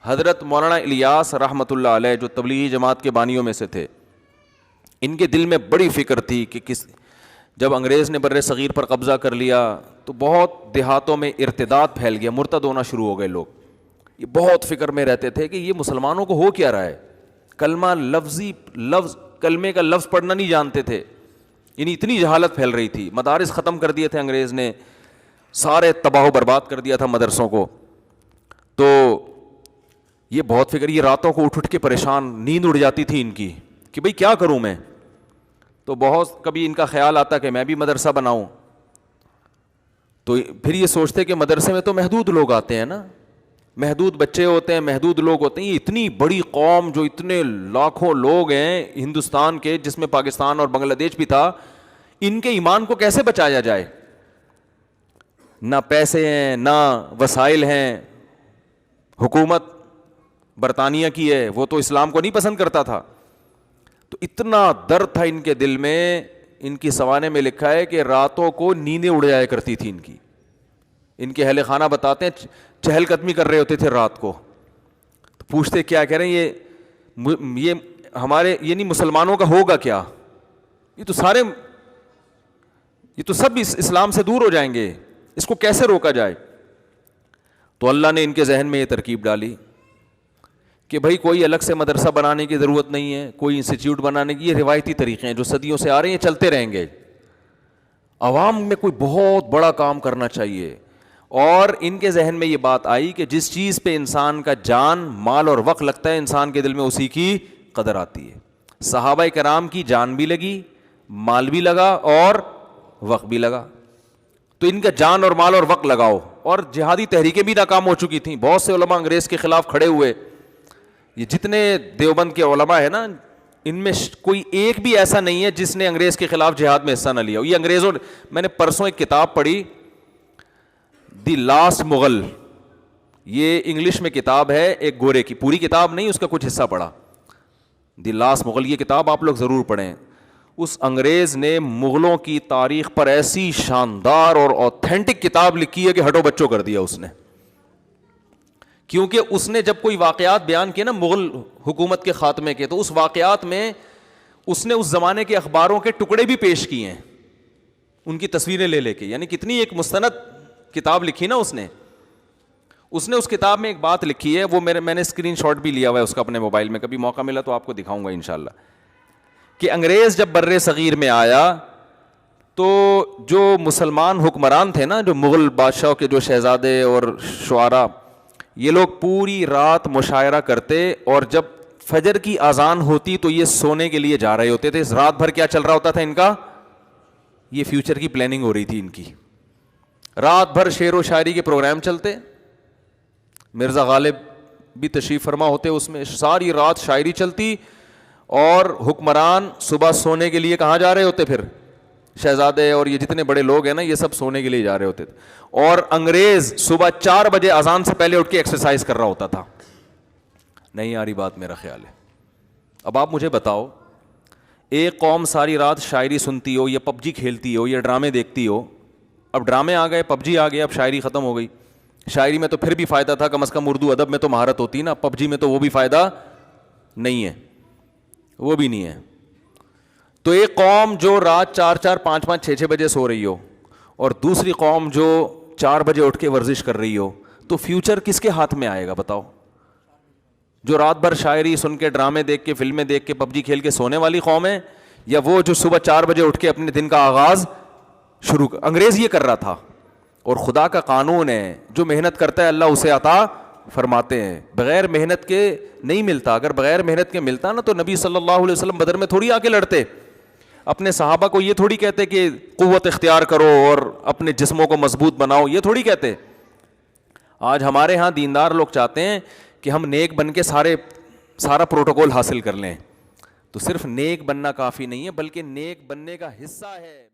حضرت مولانا الیاس رحمۃ اللہ علیہ جو تبلیغی جماعت کے بانیوں میں سے تھے، ان کے دل میں بڑی فکر تھی کہ جب انگریز نے بر صغیر پر قبضہ کر لیا تو بہت دیہاتوں میں ارتداد پھیل گیا، مرتد ہونا شروع ہو گئے لوگ. یہ بہت فکر میں رہتے تھے کہ یہ مسلمانوں کو ہو کیا رہا ہے. کلمہ لفظ کلمے کا لفظ پڑھنا نہیں جانتے تھے، یعنی اتنی جہالت پھیل رہی تھی. مدارس ختم کر دیے تھے انگریز نے، سارے تباہ و برباد کر دیا تھا مدرسوں کو. تو یہ بہت فکر، یہ راتوں کو اٹھ کے پریشان، نیند اڑ جاتی تھی ان کی کہ بھئی کیا کروں میں. تو بہت کبھی ان کا خیال آتا کہ میں بھی مدرسہ بناؤں. تو پھر یہ سوچتے کہ مدرسے میں تو محدود لوگ آتے ہیں نا، محدود بچے ہوتے ہیں، محدود لوگ ہوتے ہیں. یہ اتنی بڑی قوم جو اتنے لاکھوں لوگ ہیں ہندوستان کے، جس میں پاکستان اور بنگلہ دیش بھی تھا، ان کے ایمان کو کیسے بچایا جائے؟ نہ پیسے ہیں، نہ وسائل ہیں. حکومت برطانیہ کی ہے، وہ تو اسلام کو نہیں پسند کرتا تھا. تو اتنا درد تھا ان کے دل میں. ان کی سوانے میں لکھا ہے کہ راتوں کو نیندیں اڑ جایا کرتی تھی ان کی. ان کے اہل خانہ بتاتے ہیں چہل قدمی کر رہے ہوتے تھے رات کو. تو پوچھتے کیا کہہ رہے ہیں یہ ہمارے یعنی مسلمانوں کا ہوگا کیا؟ یہ تو سب اسلام سے دور ہو جائیں گے، اس کو کیسے روکا جائے؟ تو اللہ نے ان کے ذہن میں یہ ترکیب ڈالی کہ بھائی کوئی الگ سے مدرسہ بنانے کی ضرورت نہیں ہے، کوئی انسٹیٹیوٹ بنانے کی. یہ روایتی طریقے ہیں جو صدیوں سے آ رہے ہیں، چلتے رہیں گے. عوام میں کوئی بہت بڑا کام کرنا چاہیے. اور ان کے ذہن میں یہ بات آئی کہ جس چیز پہ انسان کا جان، مال اور وقت لگتا ہے، انسان کے دل میں اسی کی قدر آتی ہے. صحابہ کرام کی جان بھی لگی، مال بھی لگا اور وقت بھی لگا. تو ان کا جان اور مال اور وقت لگاؤ. اور جہادی تحریکیں بھی ناکام ہو چکی تھیں، بہت سے علماء انگریز کے خلاف کھڑے ہوئے. یہ جتنے دیوبند کے علماء ہیں نا، ان میں کوئی ایک بھی ایسا نہیں ہے جس نے انگریز کے خلاف جہاد میں حصہ نہ لیا. یہ انگریزوں، میں نے پرسوں ایک کتاب پڑھی، دی لاسٹ مغل. یہ انگلش میں کتاب ہے ایک گورے کی، پوری کتاب نہیں، اس کا کچھ حصہ پڑھا. دی لاسٹ مغل، یہ کتاب آپ لوگ ضرور پڑھیں. اس انگریز نے مغلوں کی تاریخ پر ایسی شاندار اور اوتھینٹک کتاب لکھی ہے کہ ہٹو بچوں کر دیا اس نے. کیونکہ اس نے جب کوئی واقعات بیان کیے نا مغل حکومت کے خاتمے کے، تو اس واقعات میں اس نے اس زمانے کے اخباروں کے ٹکڑے بھی پیش کیے ہیں، ان کی تصویریں لے کے. یعنی کتنی ایک مستند کتاب لکھی نا اس نے. اس کتاب میں ایک بات لکھی ہے، وہ میں نے اسکرین شاٹ بھی لیا ہوا ہے اس کا اپنے موبائل میں، کبھی موقع ملا تو آپ کو دکھاؤں گا انشاءاللہ. کہ انگریز جب بر صغیر میں آیا تو جو مسلمان حکمران تھے نا، جو مغل بادشاہوں کے جو شہزادے اور شعراء، یہ لوگ پوری رات مشاعرہ کرتے، اور جب فجر کی اذان ہوتی تو یہ سونے کے لیے جا رہے ہوتے تھے. رات بھر کیا چل رہا ہوتا تھا ان کا؟ یہ فیوچر کی پلاننگ ہو رہی تھی ان کی. رات بھر شعر و شاعری کے پروگرام چلتے، مرزا غالب بھی تشریف فرما ہوتے اس میں، ساری رات شاعری چلتی. اور حکمران صبح سونے کے لیے کہاں جا رہے ہوتے؟ پھر شہزادے اور یہ جتنے بڑے لوگ ہیں نا، یہ سب سونے کے لیے جا رہے ہوتے تھے. اور انگریز صبح 4 بجے اذان سے پہلے اٹھ کے ایکسرسائز کر رہا ہوتا تھا. نہیں آ رہی بات میرا خیال ہے. اب آپ مجھے بتاؤ، ایک قوم ساری رات شاعری سنتی ہو، یا پب جی کھیلتی ہو، یا ڈرامے دیکھتی ہو. اب ڈرامے آ گئے، پب جی آ گیا، اب شاعری ختم ہو گئی. شاعری میں تو پھر بھی فائدہ تھا، کم از کم اردو ادب میں تو مہارت ہوتی نا. پب جی میں تو وہ بھی فائدہ نہیں ہے، وہ بھی نہیں ہے. تو ایک قوم جو رات 4 5 6 بجے سو رہی ہو، اور دوسری قوم جو 4 بجے اٹھ کے ورزش کر رہی ہو، تو فیوچر کس کے ہاتھ میں آئے گا بتاؤ؟ جو رات بھر شاعری سن کے، ڈرامے دیکھ کے، فلمیں دیکھ کے، پب جی کھیل کے سونے والی قوم ہے، یا وہ جو صبح 4 بجے اٹھ کے اپنے دن کا آغاز شروع انگریز یہ کر رہا تھا. اور خدا کا قانون ہے، جو محنت کرتا ہے اللہ اسے عطا فرماتے ہیں. بغیر محنت کے نہیں ملتا. اگر بغیر محنت کے ملتا نا تو نبی صلی اللہ علیہ وسلم بدر میں تھوڑی آ کے لڑتے. اپنے صحابہ کو یہ تھوڑی کہتے کہ قوت اختیار کرو اور اپنے جسموں کو مضبوط بناؤ، یہ تھوڑی کہتے. آج ہمارے ہاں دیندار لوگ چاہتے ہیں کہ ہم نیک بن کے سارا پروٹوکول حاصل کر لیں. تو صرف نیک بننا کافی نہیں ہے، بلکہ نیک بننے کا حصہ ہے.